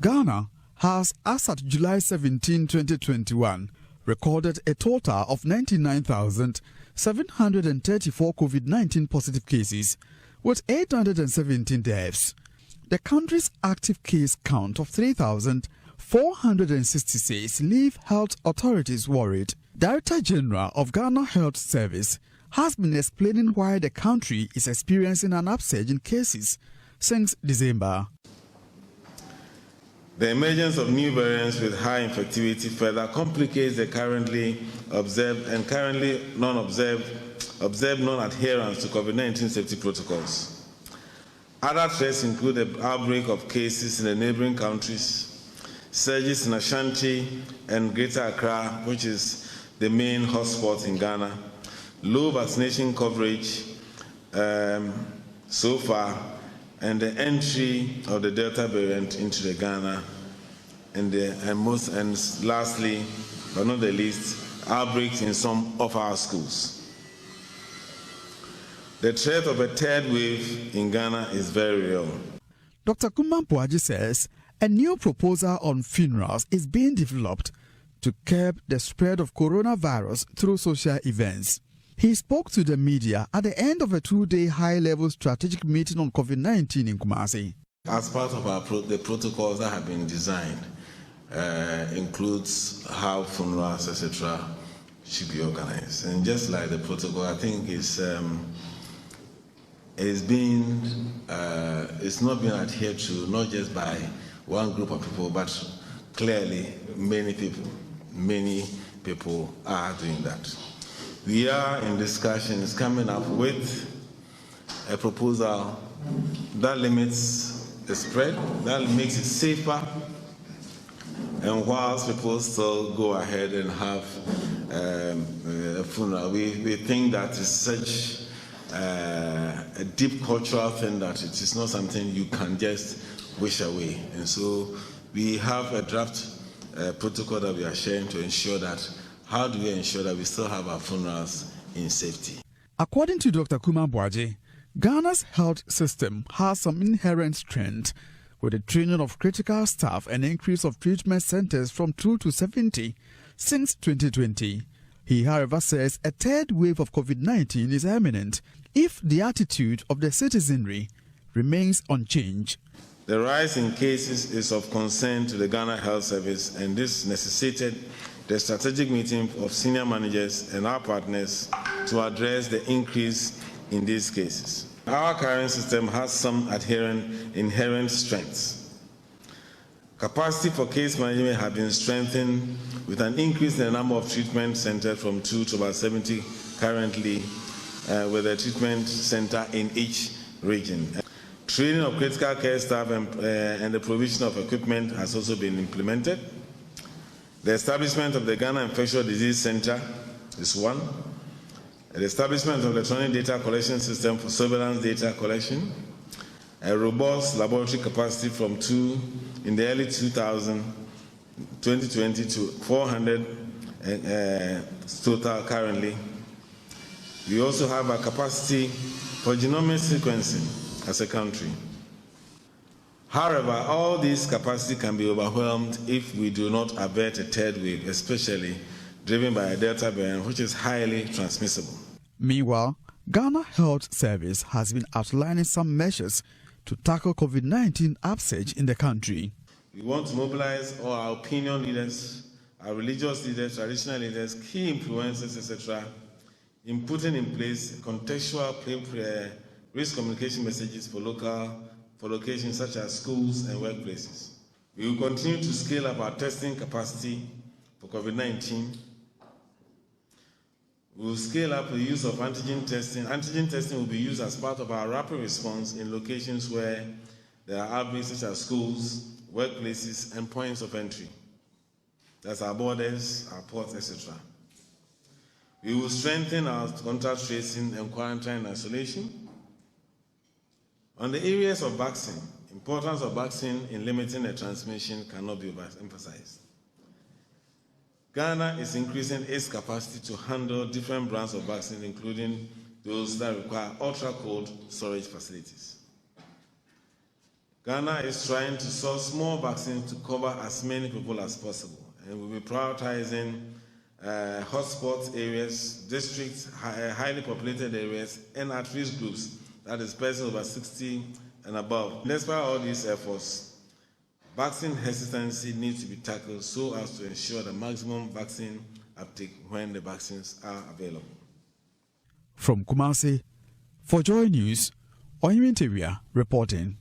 Ghana has, as at July 17, 2021, recorded a total of 99,734 COVID-19 positive cases, with 817 deaths. The country's active case count of 3,466 leave health authorities worried. Director General of Ghana Health Service has been explaining why the country is experiencing an upsurge in cases since December. The emergence of new variants with high infectivity further complicates the currently observed and currently observed non-adherence to COVID-19 safety protocols. Other threats include the outbreak of cases in the neighboring countries, surges in Ashanti and Greater Accra, which is the main hotspot in Ghana, low vaccination coverage so far, and the entry of the Delta variant into the Ghana, and lastly, but not the least, outbreaks in some of our schools. The threat of a third wave in Ghana is very real. Dr. Kumampuaji says a new proposal on funerals is being developed to curb the spread of coronavirus through social events. He spoke to the media at the end of a two-day high-level strategic meeting on COVID-19 in Kumasi. As part of the protocols that have been designed, includes how funerals, etc., should be organized. And just like the protocol, I think it's not being adhered to, not just by one group of people, but clearly many people are doing that. We are in discussions coming up with a proposal that limits the spread, that makes it safer, and whilst people still go ahead and have a funeral, we think that is such a deep cultural thing that it is not something you can just wish away. And so we have a draft protocol that we are sharing to ensure that, how do we ensure that we still have our funerals in safety? According to Dr. Kumampuaji, Ghana's health system has some inherent strength, with the training of critical staff and increase of treatment centers from 2 to 70 since 2020. He, however, says a third wave of COVID-19 is imminent if the attitude of the citizenry remains unchanged. The rise in cases is of concern to the Ghana Health Service, and this necessitated the strategic meeting of senior managers and our partners to address the increase in these cases. Our current system has some inherent strengths. Capacity for case management has been strengthened with an increase in the number of treatment centers from 2 to about 70 currently, with a treatment center in each region. Training of critical care staff and the provision of equipment has also been implemented. The establishment of the Ghana Infectious Disease Center is one. The establishment of electronic data collection system for surveillance data collection, a robust laboratory capacity from 2 in the early 2020 to 400 total currently. We also have a capacity for genomic sequencing as a country. However, all these capacity can be overwhelmed if we do not avert a third wave, especially driven by a Delta variant, which is highly transmissible. Meanwhile, Ghana Health Service has been outlining some measures to tackle COVID-19 upsurge in the country. We want to mobilize all our opinion leaders, our religious leaders, traditional leaders, key influencers, etc., in putting in place contextual risk communication messages for locations such as schools and workplaces. We will continue to scale up our testing capacity for COVID-19. We will scale up the use of antigen testing. Antigen testing will be used as part of our rapid response in locations where there are outbreaks such as schools, workplaces, and points of entry. That's our borders, our ports, etc. We will strengthen our contact tracing and quarantine and isolation. On the areas of vaccine, importance of vaccine in limiting the transmission cannot be emphasized. Ghana is increasing its capacity to handle different brands of vaccine, including those that require ultra-cold storage facilities. Ghana is trying to source more vaccines to cover as many people as possible, and we'll be prioritizing hotspot areas, districts, highly populated areas, and at-risk groups, that is persons over 60 and above. Despite all these efforts, vaccine hesitancy needs to be tackled so as to ensure the maximum vaccine uptake when the vaccines are available. From Kumasi, for Joy News, Oyinrin Tewia reporting.